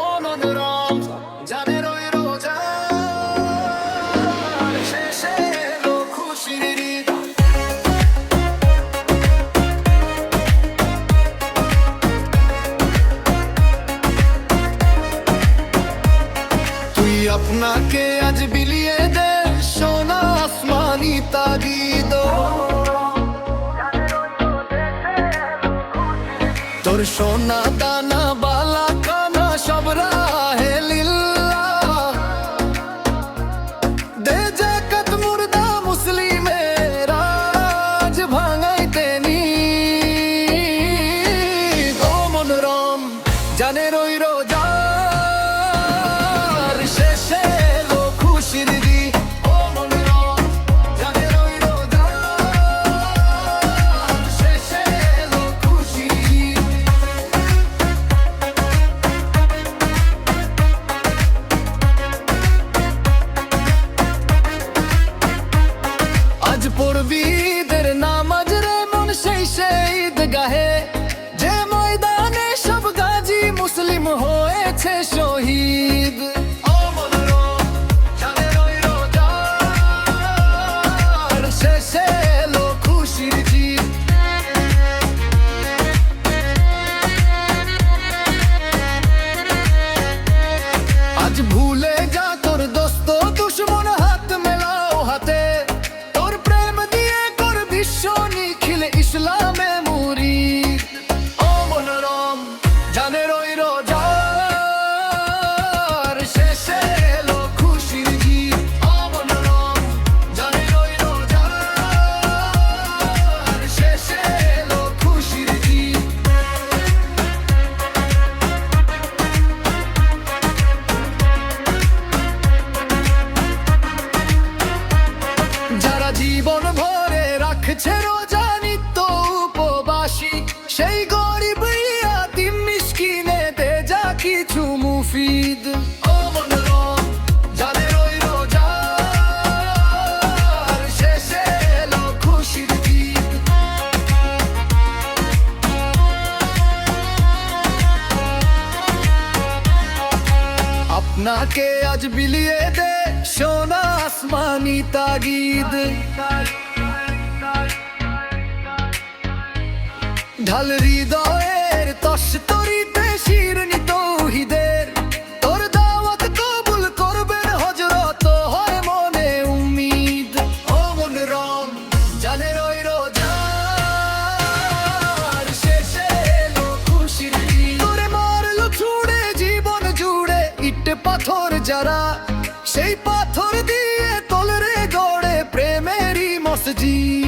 ও মনোরম জানের ওই রোজার শেষে এলো খুশির ঈদ। তুই আপনাকে আজ বিলিয়ে দে সোনা আসমানি তাগিদ। তোর সোনা দানা বালা কানা সব রাহে লিল্লাহ। দে জাকাত মুর্দা মুসলিমের আজ ভাঙাইতে নি। ও মনোরম জানের ওই রোজার শেষে এলো খুশির ঈদ। ও মনোরম জানের ওই রোজার শেষে এলো খুশির ঈদ। আজ পড়বি ঈদের নামাজ রে মন সেই ঈদ গাহে, যে ময়দানে সব গাজী মুসলিম হয়েছে শহীদ। ও মনোরম জানের ওই রোজার শেষে এলো খুশির ঈদ। আজ ভুলে যা তোর দোস্ত দুশ্মন, হাত মেলাও হাতে। তোর প্রেম দিয়ে কর বিশ্ব নিখিল ইসলামে মুরিদ। ও মনোরম জানের ওই রোজার শেষে এলো খুশির ঈদ। ও মনোরম জানের ওই রোজার শেষে এলো খুশির ঈদ। যারা জীবন ভরে রাখছে রোজা নিত্য উপবাসী, সেই গরিব ইয়াতিম মিসকিনে দে যা কিছু মুফিদ। ও মনোরম জানের ওই রোজার শেষে এলো খুশির ঈদ। আপনাকে আজ বিলিয়ে দে সোনা আসমানি তাগিদ। ঢাল হৃদয়ের তস্তরিতে শিরনি তৌহিদের। তোর দাওয়াত কবুল করবেন হযরত হয় মনে উম্মিদ। ও মনোরম জানের ওই রোজার শেষে এলো খুশির ঈদ। তোরে মারলো ছুড়ে জীবন জুড়ে ইট পাথর যারা, সেই পাথর দিয়ে তোলরে গড়ে প্রেমেরই মসজিদ।